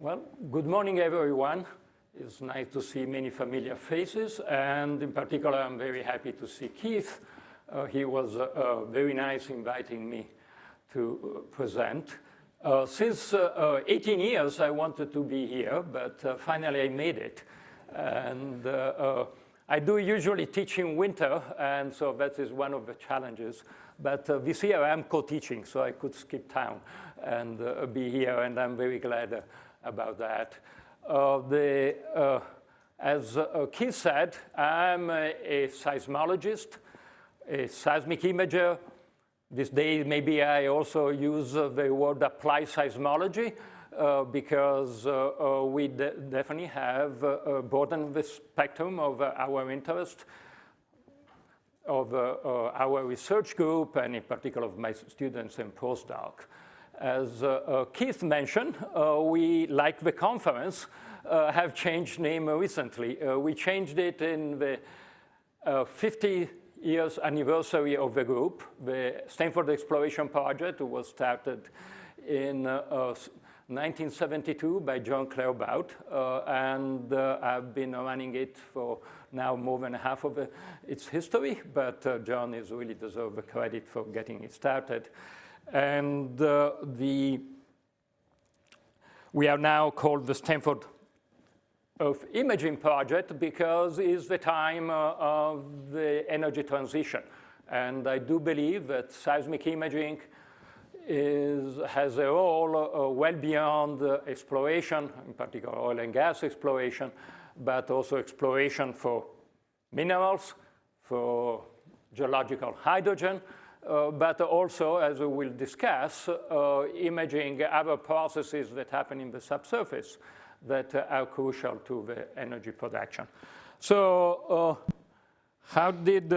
Well, good morning, everyone. It's nice to see many familiar faces, and in particular, I'm very happy to see Keith. He was very nice inviting me to present. Since 18 years, I wanted to be here, but finally I made it. And I do usually teach in winter, and so that is one of the challenges. But this year I'm co-teaching, so I could skip town and be here, and I'm very glad about that. As Keith said, I'm a seismologist, a seismic imager. These days, maybe I also use the word applied seismology because we definitely have broadened the spectrum of our interest, of our research group, and in particular of my students and postdocs. As Keith mentioned, we, like the conference, have changed name recently. We changed it in the 50 years anniversary of the group. The Stanford Exploration Project was started in 1972 by John Claerbout, and I've been running it for now more than half of its history, but John is really deserves the credit for getting it started. And we are now called the Stanford Earth Imaging Project because it's the time of the energy transition. And I do believe that seismic imaging has a role well beyond exploration, in particular oil and gas exploration, but also exploration for minerals, for geological hydrogen, but also, as we will discuss, imaging other processes that happen in the subsurface that are crucial to the energy production. So how did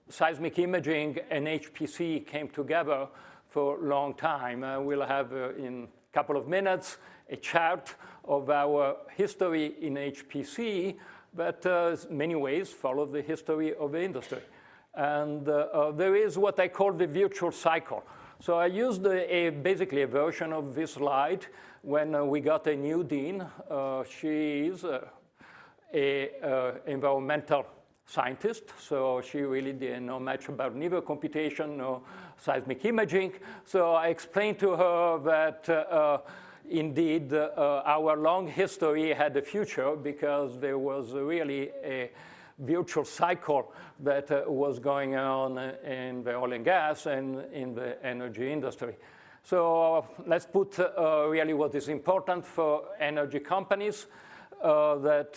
seismic imaging and HPC came together for a long time? We'll have, in a couple of minutes, a chart of our history in HPC, but in many ways follow the history of the industry. And there is what I call the virtual cycle. So I used basically a version of this slide when we got a new dean. She is an environmental scientist, so she really didn't know much about neither computation nor seismic imaging. So I explained to her that indeed our long history had a future because there was really a virtual cycle that was going on in the oil and gas and in the energy industry. So let's put really what is important for energy companies, that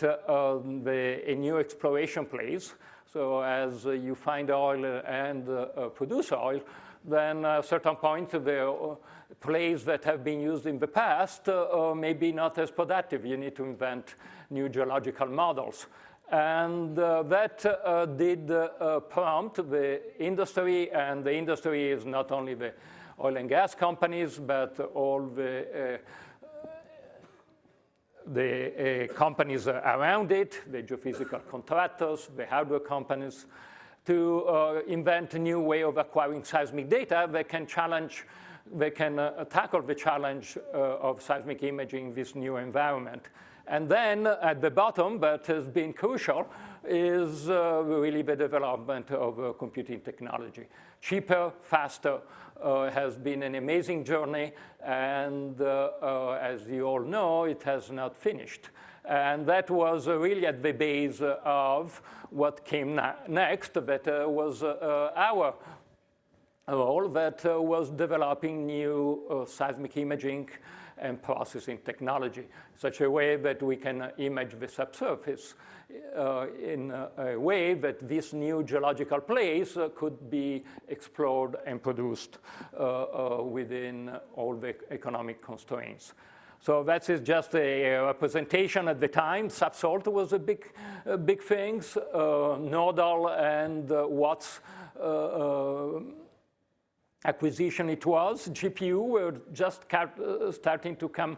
a new exploration plays. So as you find oil and produce oil, then at a certain point, the plays that have been used in the past may be not as productive. You need to invent new geological models. And that did prompt the industry, and the industry is not only the oil and gas companies, but all the companies around it, the geophysical contractors, the hardware companies, to invent a new way of acquiring seismic data that can tackle the challenge of seismic imaging in this new environment. And then at the bottom, but has been crucial, is really the development of computing technology. Cheaper, faster, has been an amazing journey, and as you all know, it has not finished. And that was really at the base of what came next, that was our role, that was developing new seismic imaging and processing technology, such a way that we can image the subsurface in a way that this new geological place could be explored and produced within all the economic constraints. So that is just a representation at the time. Subsalt was a big thing. Nodal and Watts acquisition it was. GPU were just starting to come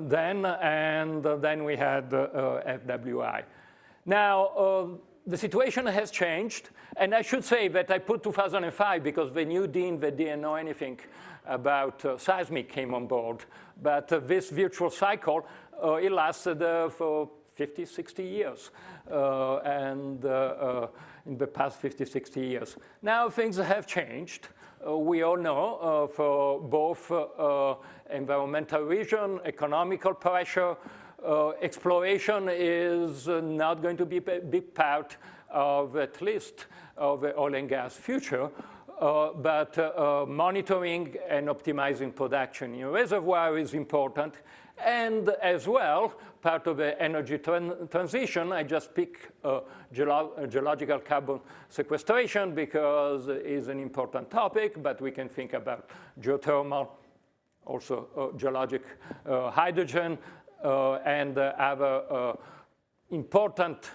then, and then we had FWI. Now, the situation has changed, and I should say that I put 2005 because the new dean that didn't know anything about seismic came on board. But this virtual cycle, it lasted for 50, 60 years, in the past 50, 60 years. Now things have changed. We all know for both environmental region, economical pressure, exploration is not going to be a big part of at least of the oil and gas future, but monitoring and optimizing production in reservoir is important. And as well, part of the energy transition, I just pick geological carbon sequestration because it's an important topic, but we can think about geothermal, also geologic hydrogen, and other important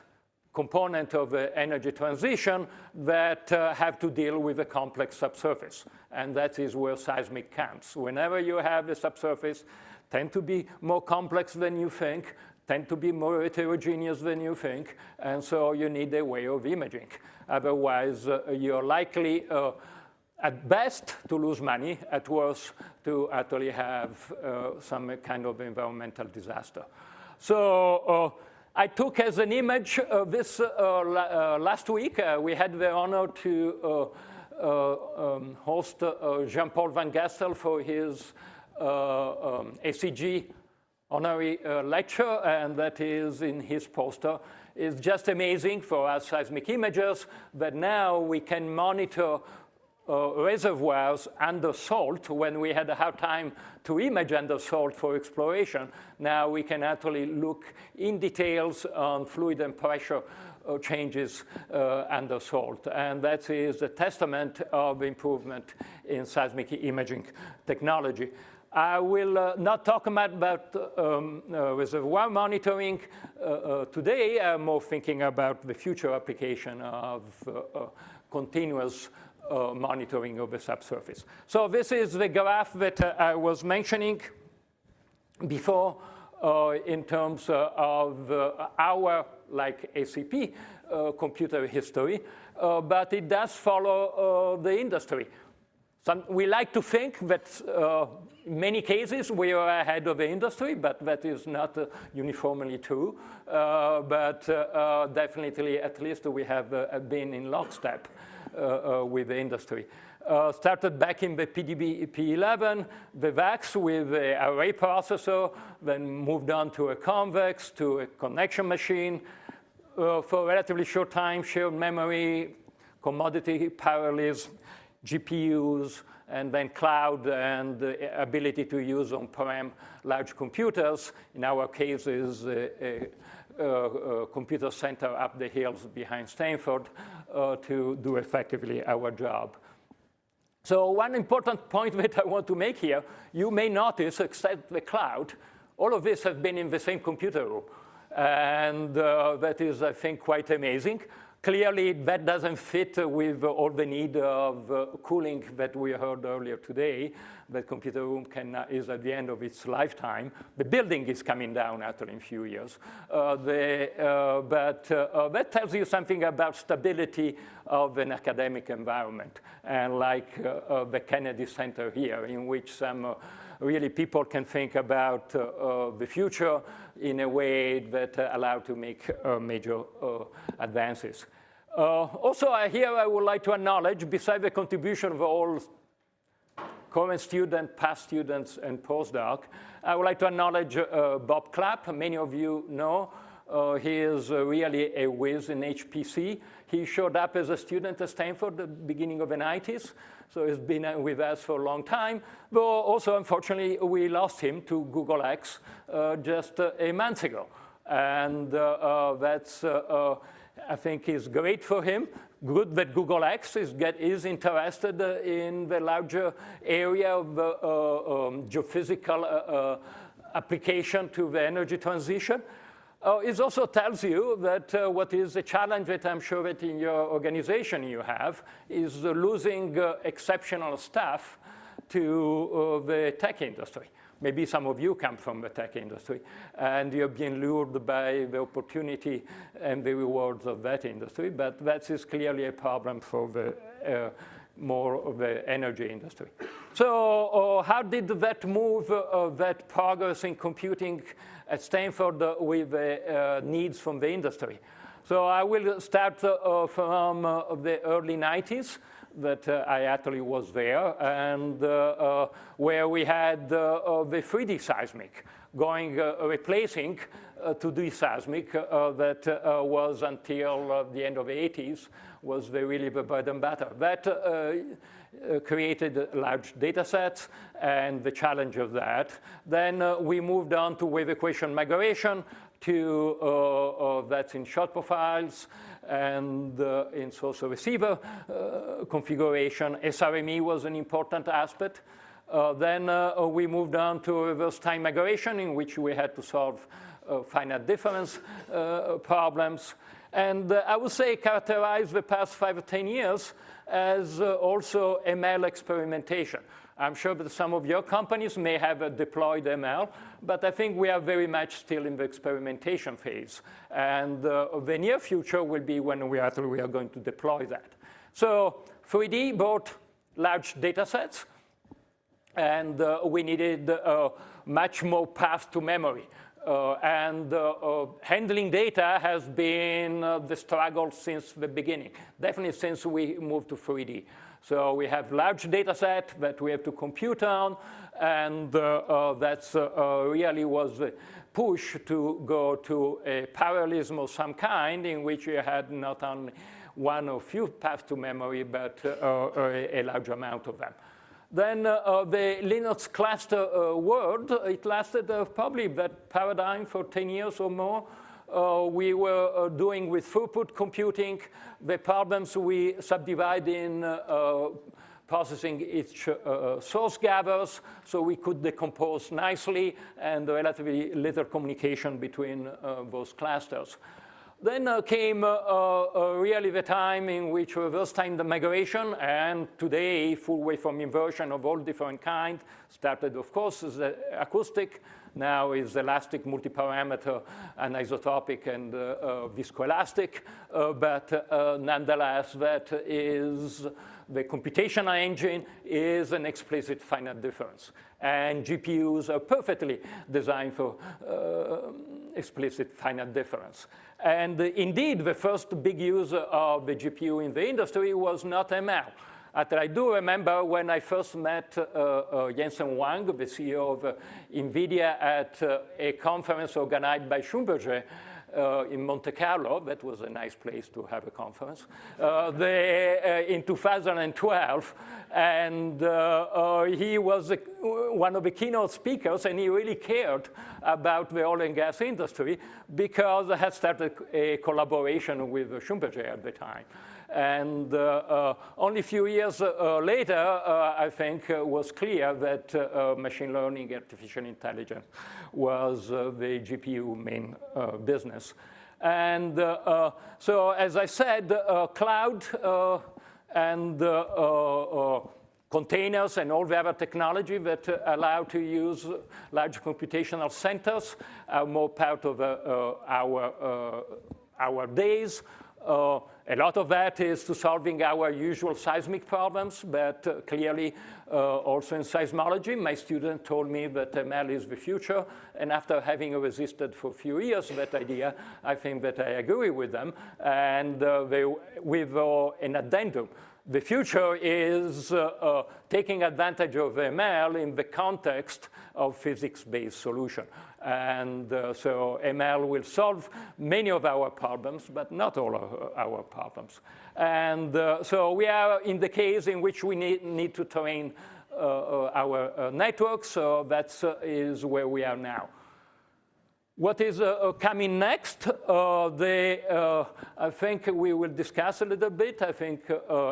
component of the energy transition that have to deal with a complex subsurface. And that is where seismic comes. Whenever you have a subsurface, tend to be more complex than you think, tend to be more heterogeneous than you think, and so you need a way of imaging. Otherwise, you're likely, at best, to lose money, at worst, to actually have some kind of environmental disaster. So I took as an image this last week. We had the honor to host Jean-Paul Van Gestel for his ACG honorary lecture, and that is in his poster. It's just amazing for us seismic imagers that now we can monitor reservoirs under salt. When we had a hard time to image under salt for exploration, now we can actually look in details on fluid and pressure changes under salt. And that is a testament of improvement in seismic imaging technology. I will not talk about reservoir monitoring today. I'm more thinking about the future application of continuous monitoring of the subsurface. So this is the graph that I was mentioning before in terms of our, like ACP, computer history, but it does follow the industry. We like to think that in many cases we are ahead of the industry, but that is not uniformly true. But definitely, at least we have been in lockstep with the industry. Started back in the PDB P11, the VAX with the array processor, then moved on to a convex, to a connection machine. For a relatively short time, shared memory, commodity parallelism, GPUs, and then cloud and the ability to use on-prem large computers. In our case, is a computer center up the hills behind Stanford to do effectively our job. So one important point that I want to make here, you may notice, except the cloud, all of this has been in the same computer room. And that is, I think, quite amazing. Clearly, that doesn't fit with all the need of cooling that we heard earlier today. The computer room is at the end of its lifetime. The building is coming down actually in a few years. But that tells you something about stability of an academic environment. And like the Kennedy Center here, in which some really people can think about the future in a way that allow to make major advances. Also, here I would like to acknowledge, besides the contribution of all current students, past students, and postdoc, I would like to acknowledge Bob Clapp. Many of you know he is really a whiz in HPC. He showed up as a student at Stanford at the beginning of the 90s, so he's been with us for a long time. But also, unfortunately, we lost him to Google X just a month ago. And that's, I think, is great for him. Good that Google X is interested in the larger area of geophysical application to the energy transition. It also tells you that what is a challenge that I'm sure that in your organization you have is losing exceptional staff to the tech industry. Maybe some of you come from the tech industry, and you're being lured by the opportunity and the rewards of that industry, but that is clearly a problem for the more of the energy industry. So how did that move, that progress in computing at Stanford with needs from the industry? So I will start from the early 90s, that I actually was there, and where we had the 3D seismic going, replacing 2D seismic that was until the end of the 80s was really the bread and butter. That created large data sets and the challenge of that. Then we moved on to wave equation migration to that's in short profiles and in source receiver configuration. SRME was an important aspect. Then we moved on to reverse time migration, in which we had to solve finite difference problems. And I would say characterize the past 5 or 10 years as also ML experimentation. I'm sure that some of your companies may have deployed ML, but I think we are very much still in the experimentation phase. And the near future will be when we are going to deploy that. So 3D brought large data sets, and we needed much more path to memory. Handling data has been the struggle since the beginning, definitely since we moved to 3D. So we have large data set that we have to compute on, and that's really was the push to go to a parallelism of some kind, in which you had not only one or few paths to memory, but a large amount of them. Then the Linux cluster world, it lasted probably that paradigm for 10 years or more. We were doing with throughput computing the problems we subdivide in processing each source gathers, so we could decompose nicely and relatively little communication between those clusters. Then came really the time in which reverse time migration, and today full waveform inversion of all different kinds started, of course, as acoustic. Now is elastic, multiparameter, anisotropic, and viscoelastic. But nonetheless, that is the computational engine is an explicit finite difference. And GPUs are perfectly designed for explicit finite difference. And indeed, the first big use of the GPU in the industry was not ML. I do remember when I first met Jensen Huang, the CEO of NVIDIA, at a conference organized by Schlumberger in Monte Carlo. That was a nice place to have a conference. In 2012, and he was one of the keynote speakers, and he really cared about the oil and gas industry because I had started a collaboration with Schlumberger at the time. And only a few years later, I think, was clear that machine learning, artificial intelligence was the GPU main business. And so, as I said, cloud and containers and all the other technology that allow to use large computational centers are more part of our days. A lot of that is to solving our usual seismic problems, but clearly also in seismology. My student told me that ML is the future, and after having resisted for a few years that idea, I think that I agree with them, and with an addendum. The future is taking advantage of ML in the context of physics-based solution. And so ML will solve many of our problems, but not all of our problems. And so we are in the case in which we need to train our networks. So that is where we are now. What is coming next? I think we will discuss a little bit. I think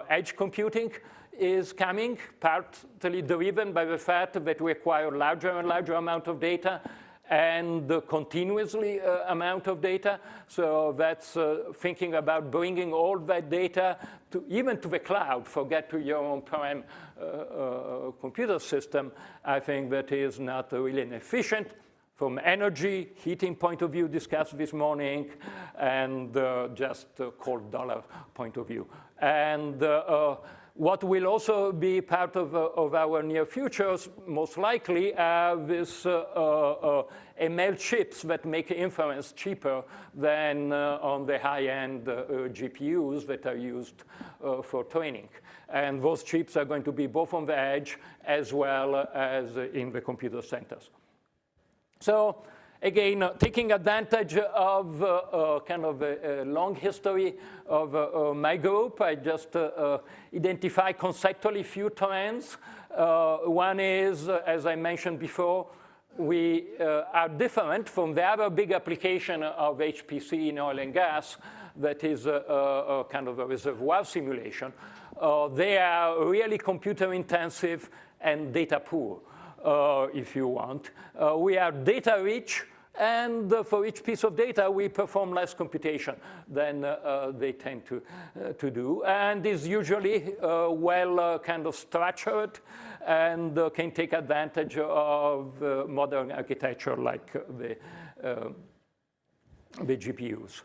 edge computing is coming, partly driven by the fact that we acquire larger and larger amount of data and continuously amount of data. So that's thinking about bringing all that data even to the cloud, forget to your on-prem computer system. I think that is not really efficient from energy, heating point of view discussed this morning, and just cold dollar point of view. And What will also be part of our near futures, most likely, are these ML chips that make inference cheaper than on the high-end GPUs that are used for training. And those chips are going to be both on the edge as well as in the computer centers. So again, taking advantage of kind of a long history of my group, I just identify conceptually few trends. One is, as I mentioned before, we are different from the other big application of HPC in oil and gas that is a kind of a reservoir simulation. They are really computer intensive and data poor, if you want. We are data rich, and for each piece of data, we perform less computation than they tend to do. And is usually well kind of structured and can take advantage of modern architecture like the GPUs.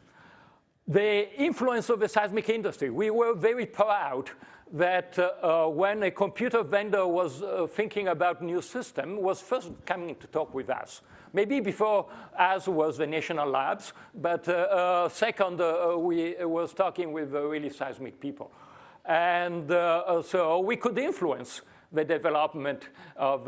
The influence of the seismic industry. We were very proud that when a computer vendor was thinking about new system, was first coming to talk with us. Maybe before us was the national labs, but second, we was talking with really seismic people. And so we could influence the development of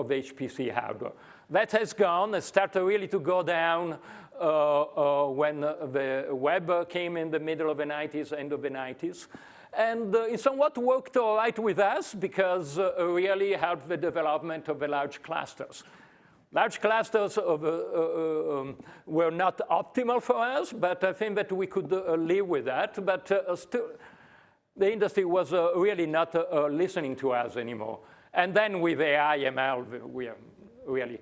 HPC hardware. That has gone, it started really to go down when the web came in the middle of the 90s, end of the 90s. And it somewhat worked all right with us because really helped the development of the large clusters. Large clusters were not optimal for us, but I think that we could live with that. But still, the industry was really not listening to us anymore. And then with AI, ML, we are really,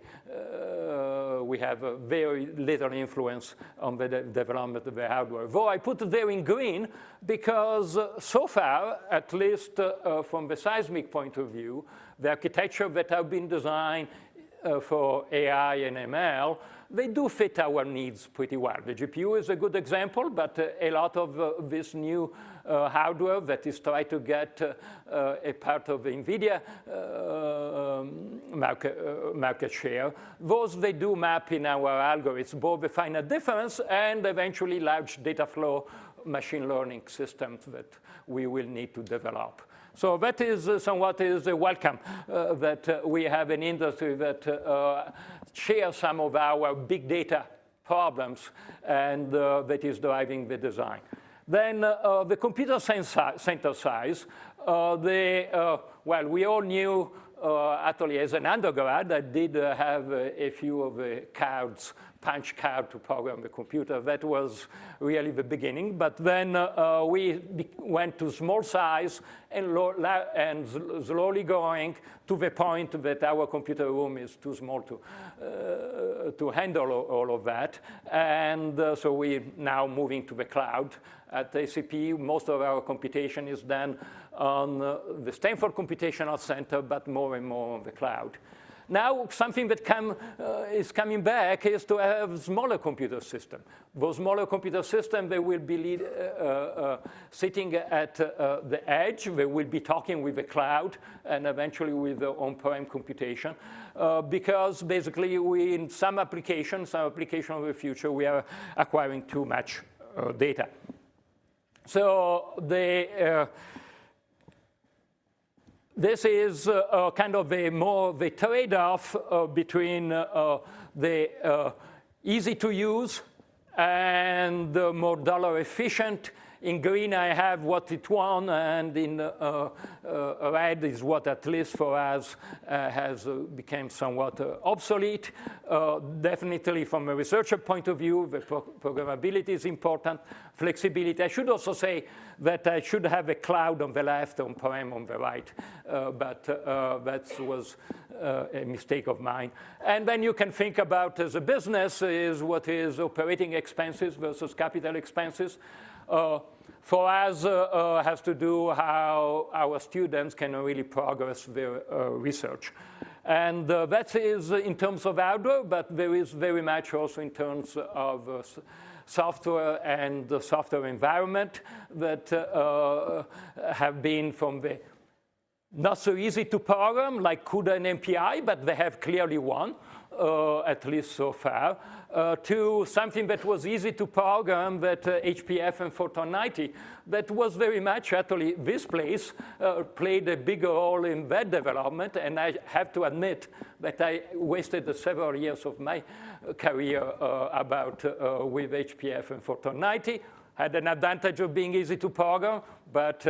we have very little influence on the development of the hardware. Though I put it there in green because so far, at least from the seismic point of view, the architecture that have been designed for AI and ML, they do fit our needs pretty well. The GPU is a good example, but a lot of this new hardware that is trying to get a part of the NVIDIA market share, those they do map in our algorithms, both the finite difference and eventually large data flow machine learning systems that we will need to develop. So that is somewhat is a welcome that we have an industry that shares some of our big data problems and that is driving the design. Then the computer center size, well, we all knew, actually as an undergrad, I did have a few of the cards, punch card to program the computer. That was really the beginning. But then we went to small size and slowly going to the point that our computer room is too small to handle all of that. And so we're now moving to the cloud. At ACP, most of our computation is done on the Stanford Computational Center, but more and more on the cloud. Now, something that is coming back is to have smaller computer system. Those smaller computer systems, they will be sitting at the edge. They will be talking with the cloud and eventually with the on-prem computation. Because basically, in some applications of the future, we are acquiring too much data. So this is kind of the trade-off between the easy to use and more dollar efficient. In green, I have what it won, and in red is what, at least for us, has become somewhat obsolete. Definitely from a researcher point of view, the programmability is important, flexibility. I should also say that I should have a cloud on the left, on-prem on the right, but that was a mistake of mine. And then you can think about as a business is what is operating expenses versus capital expenses. For us, has to do how our students can really progress their research. And that is in terms of hardware, but there is very much also in terms of software and the software environment that have been from the not so easy to program like CUDA and MPI, but they have clearly won, at least so far, to something that was easy to program, that HPF and Photon 90, that was very much actually this place played a big role in that development, and I have to admit that I wasted several years of my career with HPF and Photon 90. Had an advantage of being easy to program, but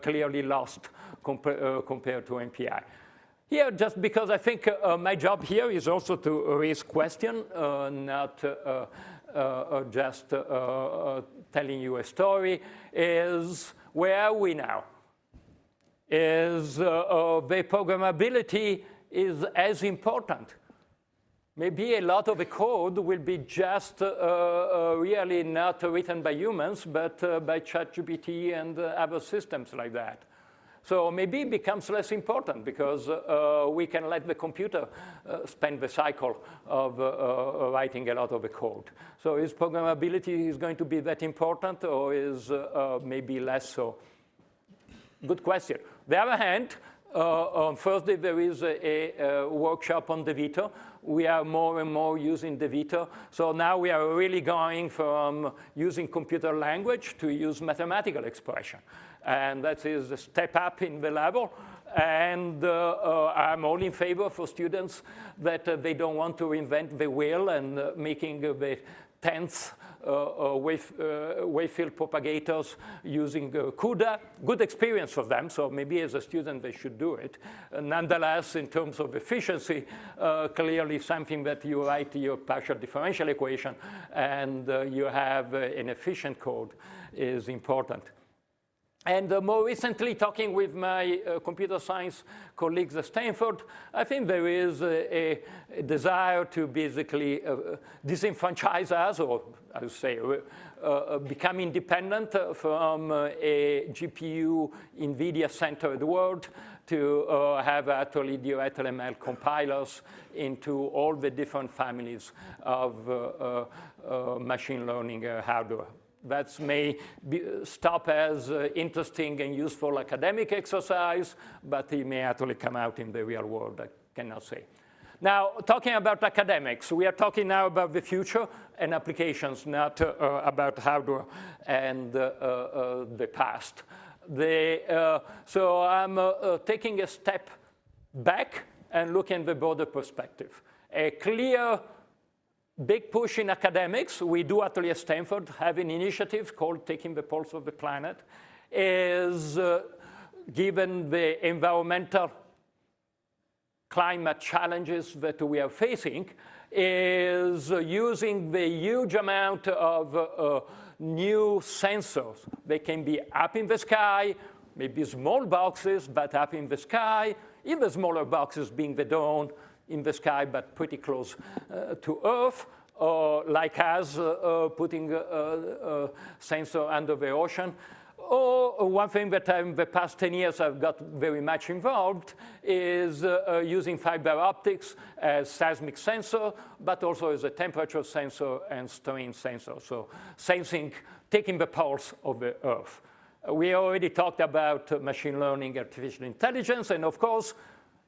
clearly lost compared to MPI. Here, just because I think my job here is also to raise questions, not just telling you a story, is where are we now? Is the programmability is as important? Maybe a lot of the code will be just really not written by humans, but by ChatGPT and other systems like that. So maybe it becomes less important because we can let the computer spend the cycle of writing a lot of the code. So is programmability is going to be that important, or is maybe less so? Good question. On the other hand, on Thursday there is a workshop on DeVito. We are more and more using DeVito. So now we are really going from using computer language to use mathematical expression. And that is a step up in the level. And I'm all in favor for students that they don't want to reinvent the wheel and making the 10th wave-field propagators using CUDA. Good experience for them, so maybe as a student they should do it. Nonetheless, in terms of efficiency, clearly something that you write your partial differential equation and you have an efficient code is important. And more recently, talking with my computer science colleagues at Stanford, I think there is a desire to basically disenfranchise us, or I would say become independent from a GPU NVIDIA-centered world, to have actually DirectML compilers into all the different families of machine learning hardware. That may stop as interesting and useful academic exercise, but it may actually come out in the real world, I cannot say. Now, talking about academics, we are talking now about the future and applications, not about hardware and the past. So I'm taking a step back and looking at the broader perspective. A clear big push in academics, we do actually at Stanford have an initiative called Taking the Pulse of the Planet, is given the environmental climate challenges that we are facing, is using the huge amount of new sensors. They can be up in the sky, maybe small boxes, but up in the sky, even smaller boxes being the dome, in the sky, but pretty close to Earth, or like us putting a sensor under the ocean. Or one thing that in the past 10 years I've got very much involved is using fiber optics as seismic sensor, but also as a temperature sensor and strain sensor. So sensing, taking the pulse of the Earth. We already talked about machine learning, artificial intelligence, and of course,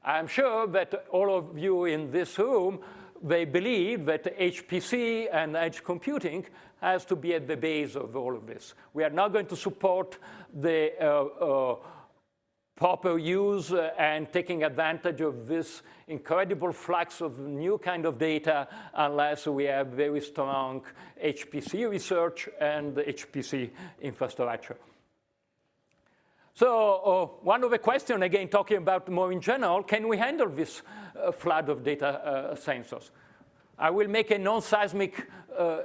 I'm sure that all of you in this room, they believe that HPC and edge computing has to be at the base of all of this. We are not going to support the proper use and taking advantage of this incredible flux of new kind of data unless we have very strong HPC research and HPC infrastructure. So one of the questions, again, talking about more in general, can we handle this flood of data sensors? I will make a non-seismic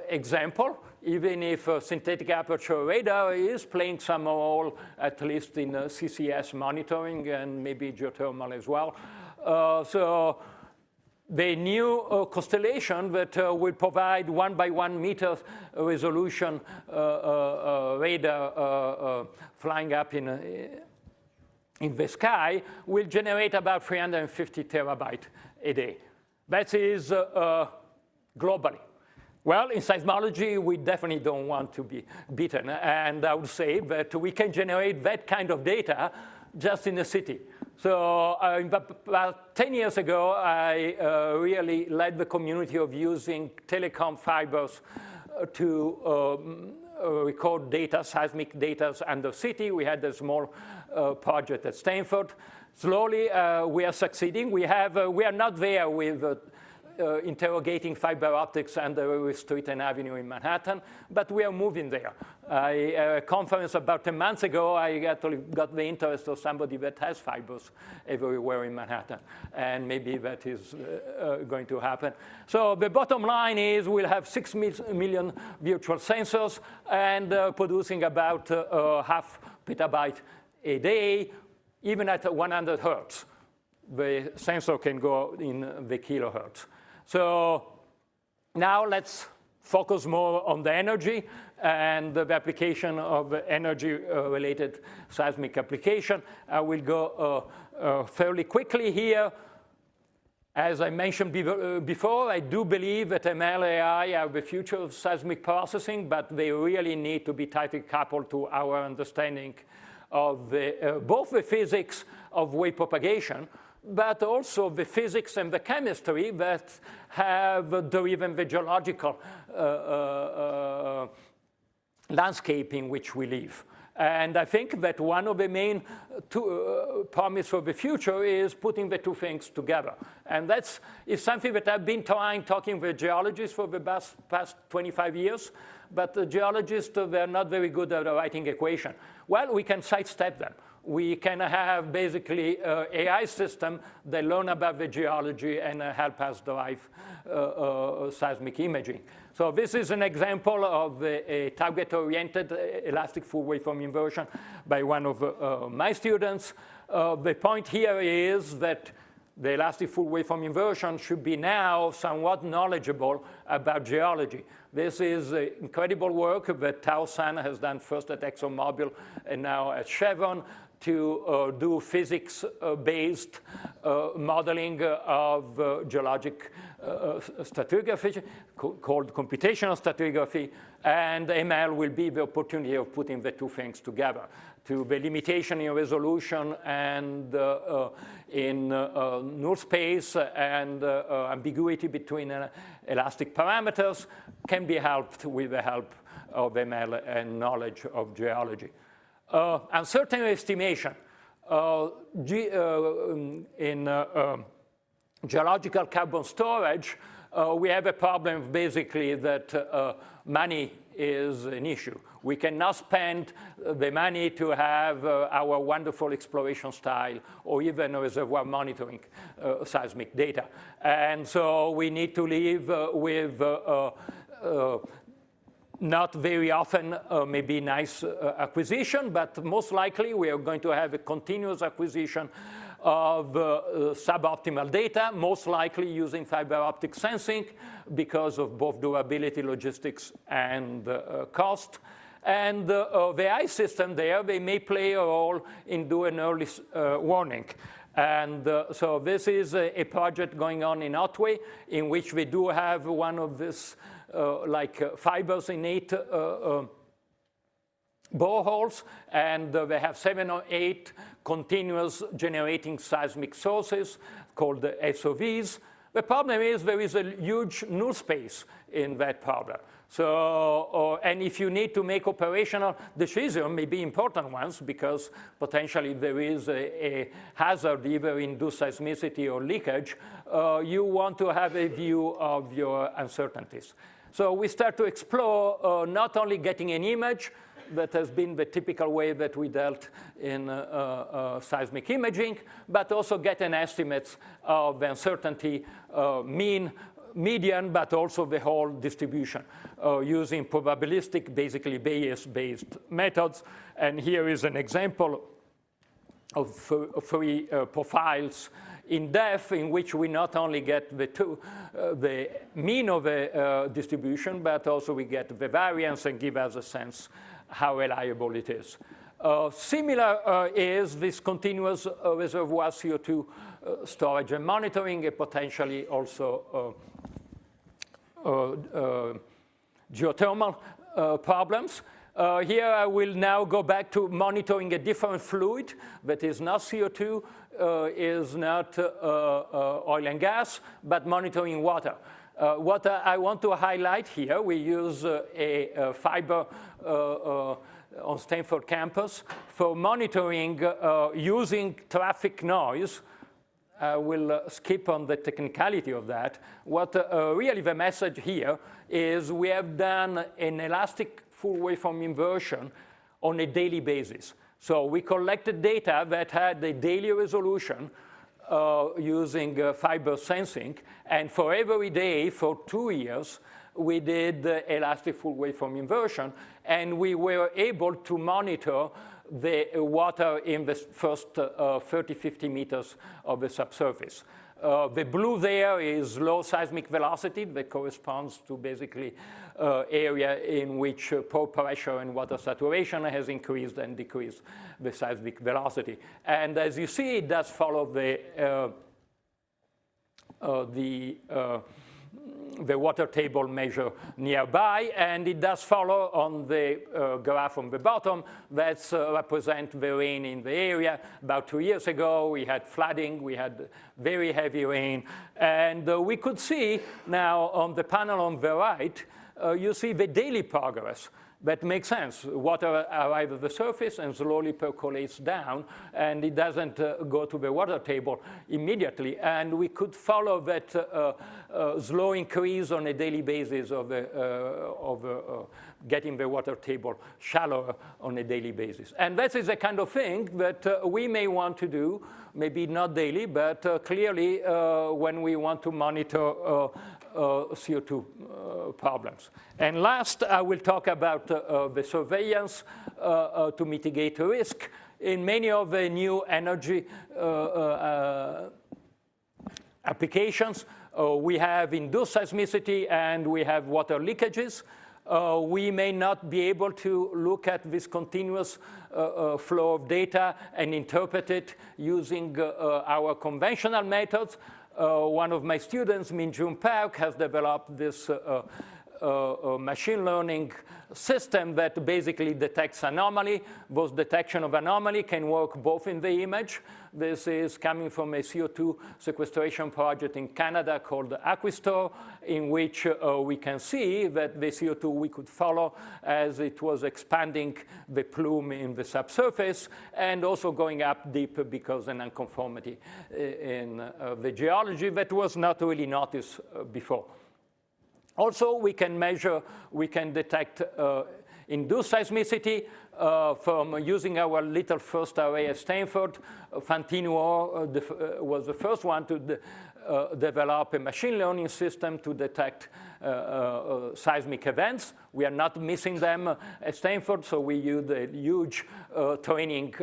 example, even if synthetic aperture radar is playing some role, at least in CCS monitoring and maybe geothermal as well. So the new constellation that will provide 1 by 1 meter resolution radar flying up in the sky will generate about 350 terabytes a day. That is globally. Well, in seismology, we definitely don't want to be beaten. And I would say that we can generate that kind of data just in a city. So about 10 years ago, I really led the community of using telecom fibers to record data, seismic data under city. We had a small project at Stanford. Slowly, we are succeeding. We are not there with interrogating fiber optics under Street and Avenue in Manhattan, but we are moving there. At a conference about a month ago, I actually got the interest of somebody that has fibers everywhere in Manhattan, and maybe that is going to happen. So the bottom line is we'll have 6 million virtual sensors and producing about half petabyte a day, even at 100 hertz. The sensor can go in the kilohertz. So now let's focus more on the energy and the application of energy-related seismic application. I will go fairly quickly here. As I mentioned before, I do believe that ML AI are the future of seismic processing, but they really need to be tightly coupled to our understanding of both the physics of wave propagation, but also the physics and the chemistry that have driven the geological landscape in which we live. And I think that one of the main promise for the future is putting the two things together. And that is something that I've been talking with geologists for the past 25 years. But the geologists, they're not very good at writing equations. Well, we can sidestep them. We can have basically an AI system that learn about the geology and help us derive seismic imaging. So this is an example of a target-oriented elastic full waveform inversion by one of my students. The point here is that the elastic full waveform inversion should be now somewhat knowledgeable about geology. This is incredible work that Tao San has done first at ExxonMobil and now at Chevron to do physics-based modeling of geologic stratigraphy called computational stratigraphy, and ML will be the opportunity of putting the two things together to the limitation in resolution and in null space and ambiguity between elastic parameters can be helped with the help of ML and knowledge of geology. Uncertain estimation. In geological carbon storage, we have a problem basically that money is an issue. We cannot spend the money to have our wonderful exploration style or even reservoir monitoring seismic data. And so we need to live with not very often maybe nice acquisition, but most likely we are going to have a continuous acquisition of suboptimal data, most likely using fiber optic sensing because of both durability, logistics, and cost. And the AI system there, they may play a role in doing early warning. And so this is a project going on in Otway in which we do have one of these fibers in 8 boreholes, and they have 7 or 8 continuous generating seismic sources called the SOVs. The problem is there is a huge null space in that problem. So, and if you need to make operational decisions, maybe important ones, because potentially there is a hazard either induced seismicity or leakage, you want to have a view of your uncertainties. So we start to explore not only getting an image, that has been the typical way that we dealt in seismic imaging, but also get an estimate of the uncertainty, mean, median, but also the whole distribution using probabilistic, basically Bayes-based methods. And here is an example of 3 profiles in depth in which we not only get the mean of the distribution, but also we get the variance and give us a sense how reliable it is. Similar is this continuous reservoir CO2 storage and monitoring, and potentially also geothermal problems. Here I will now go back to monitoring a different fluid that is not CO2, is not oil and gas, but monitoring water. What I want to highlight here, we use a fiber on Stanford campus for monitoring using traffic noise. I will skip on the technicality of that. What really the message here is we have done an elastic full waveform inversion on a daily basis. So we collected data that had a daily resolution using fiber sensing, and for every day for 2 years, we did elastic full waveform inversion, and we were able to monitor the water in the first 30, 50 meters of the subsurface. The blue there is low seismic velocity that corresponds to basically area in which pore pressure and water saturation has increased and decreased the seismic velocity. And as you see, it does follow the water table measure nearby, and it does follow on the graph on the bottom that represent the rain in the area. About 2 years ago, we had flooding, we had very heavy rain, and we could see now on the panel on the right, you see the daily progress. That makes sense. Water arrives at the surface and slowly percolates down, and it doesn't go to the water table immediately. And we could follow that slow increase on a daily basis of getting the water table shallower on a daily basis. And that is the kind of thing that we may want to do, maybe not daily, but clearly when we want to monitor CO2 problems. And last, I will talk about the surveillance to mitigate risk. In many of the new energy applications, we have induced seismicity and we have water leakages. We may not be able to look at this continuous flow of data and interpret it using our conventional methods. One of my students, Min-Jun Park, has developed this machine learning system that basically detects anomaly. Those detection of anomaly can work both in the image. This is coming from a CO2 sequestration project in Canada called Aquistor, in which we can see that the CO2 we could follow as it was expanding the plume in the subsurface and also going up deep because of an unconformity in the geology that was not really noticed before. Also, we can measure, we can detect induced seismicity from using our little first array at Stanford. Fantino was the first one to develop a machine learning system to detect seismic events. We are not missing them at Stanford, so we use a huge training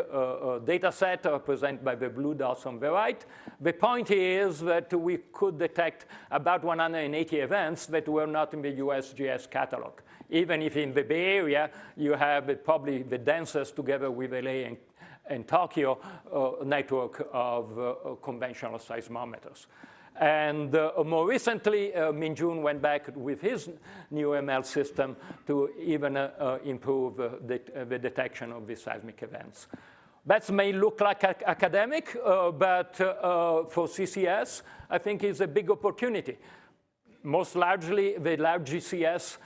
data set represented by the blue dots on the right. The point is that we could detect about 180 events that were not in the USGS catalog. Even if in the Bay Area, you have probably the densest, together with LA and Tokyo, network of conventional seismometers. And more recently, Min-Jun went back with his new ML system to even improve the detection of these seismic events. That may look like academic, but for CCS, I think is a big opportunity. Most largely, the large GCS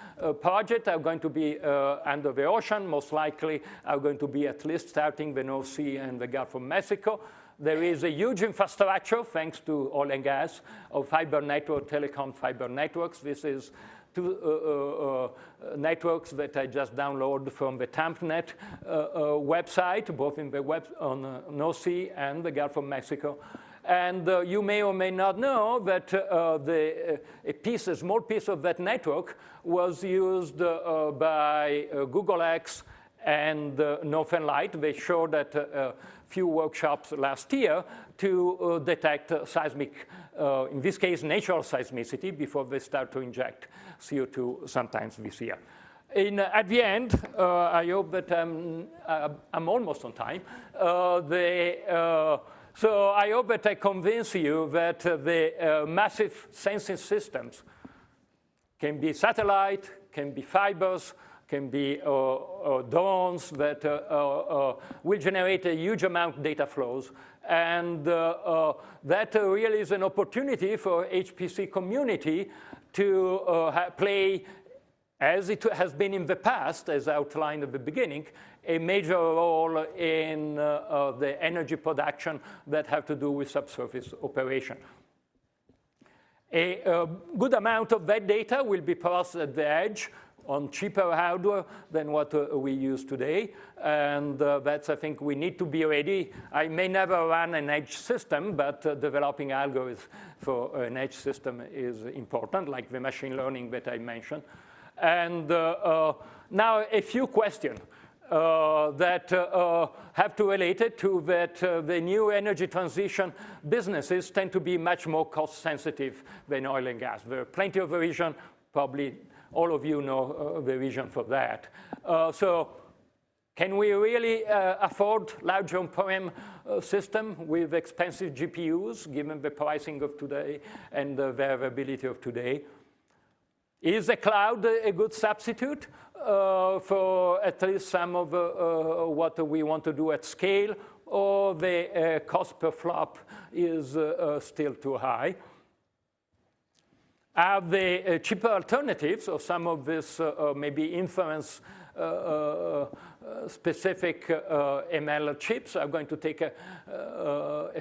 projects are going to be under the ocean. Most likely are going to be at least starting the North Sea and the Gulf of Mexico. There is a huge infrastructure, thanks to oil and gas, of fiber network, telecom fiber networks. This is two networks that I just downloaded from the TAMPNet website, both in the on North Sea and the Gulf of Mexico. And you may or may not know that a small piece of that network was used by Google X and Northern Light. They showed at a few workshops last year to detect seismic, in this case, natural seismicity before they start to inject CO2 sometimes this year. At the end, I hope that I'm almost on time. So I hope that I convince you that the massive sensing systems Can be satellite, can be fibers, can be drones that will generate a huge amount of data flows. And that really is an opportunity for HPC community to play, as it has been in the past, as outlined at the beginning, a major role in the energy production that have to do with subsurface operation. A good amount of that data will be processed at the edge on cheaper hardware than what we use today. And that's, I think, we need to be ready. I may never run an edge system, but developing algorithms for an edge system is important, like the machine learning that I mentioned. And now a few questions that have to relate it to that the new energy transition businesses tend to be much more cost sensitive than oil and gas. There are plenty of reason, probably all of you know the reason for that. So can we really afford large on-prem system with expensive GPUs, given the pricing of today and the availability of today? Is the cloud a good substitute for at least some of what we want to do at scale, or the cost per flop is still too high? Are the cheaper alternatives, or some of this maybe inference specific ML chips are going to take a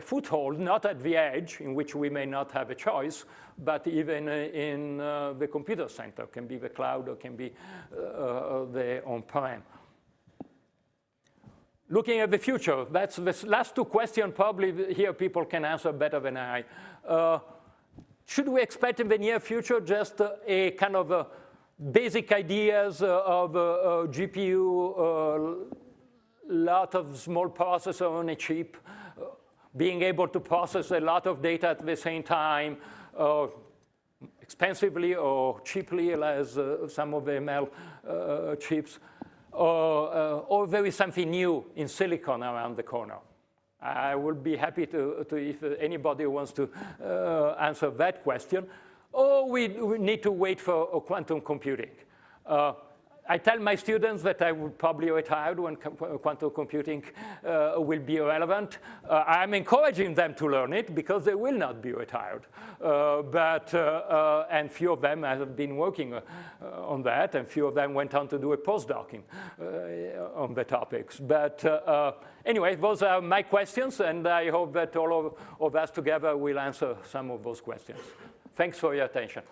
foothold, not at the edge, in which we may not have a choice, but even in the computer center, can be the cloud or can be the on-prem. Looking at the future, that's the last two questions probably here people can answer better than I. Should we expect in the near future just a kind of basic ideas of GPU, lot of small processor on a chip, being able to process a lot of data at the same time, expensively or cheaply, as some of the ML chips, or there is something new in silicon around the corner? I would be happy to if anybody wants to answer that question. Or we need to wait for quantum computing. I tell my students that I will probably retire when quantum computing will be relevant. I'm encouraging them to learn it because they will not be retired. And few of them have been working on that, and few of them went on to do a postdocing on the topics. But anyway, those are my questions, and I hope that all of us together will answer some of those questions. Thanks for your attention.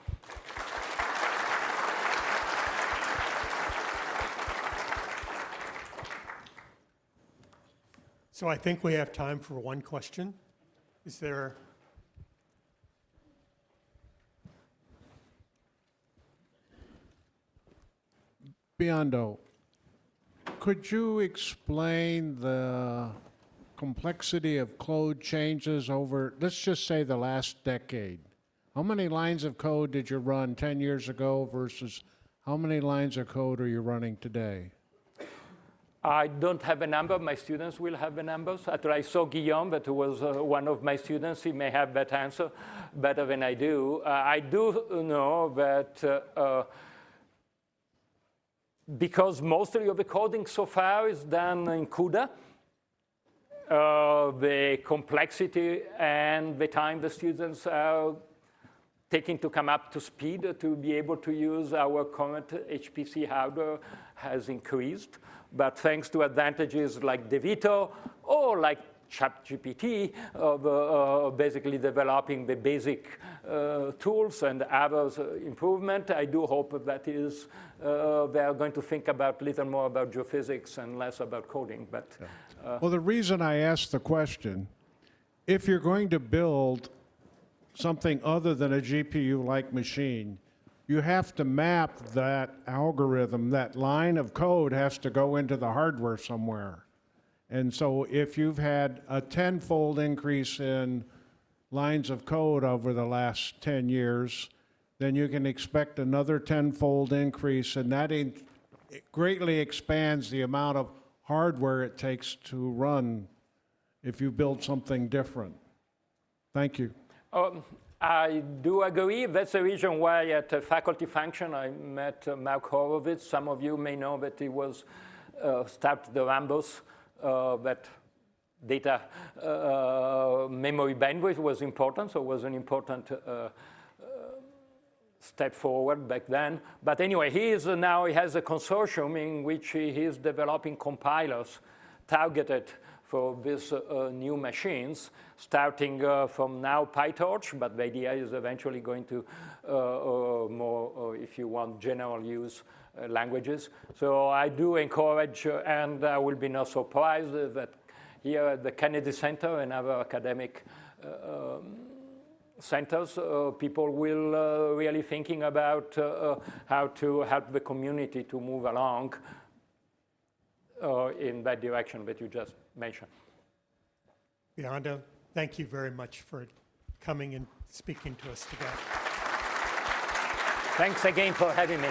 So I think we have time for one question. Is there? Biondo, could you explain the complexity of code changes over, let's just say, the last decade? How many lines of code did you run 10 years ago versus how many lines of code are you running today? I don't have a number. My students will have the numbers. I saw Guillaume, that was one of my students. He may have that answer better than I do. I do know that because mostly of the coding so far is done in CUDA, the complexity and the time the students are taking to come up to speed to be able to use our current HPC hardware has increased. But thanks to advantages like DeVito or like ChatGPT of basically developing the basic tools and others improvement, I do hope that is they are going to think about a little more about geophysics and less about coding. But well, the reason I asked the question, if you're going to build something other than a GPU-like machine, you have to map that algorithm, that line of code has to go into the hardware somewhere. And so if you've had a 10-fold increase in lines of code over the last 10 years, then you can expect another 10-fold increase, and that it greatly expands the amount of hardware it takes to run if you build something different. Thank you. I do agree. That's the reason why at a faculty function I met Mark Horowitz. Some of you may know that he was started the Rambus, that data memory bandwidth was important, so it was an important step forward back then. But anyway, he has a consortium in which he is developing compilers targeted for these new machines, starting from now PyTorch, but the idea is eventually going to more, if you want, general use languages. So I do encourage, and I will be not surprised that here at the Kennedy Center and other academic centers, people will really thinking about how to help the community to move along in that direction that you just mentioned. Biondo, thank you very much for coming and speaking to us today. Thanks again for having me.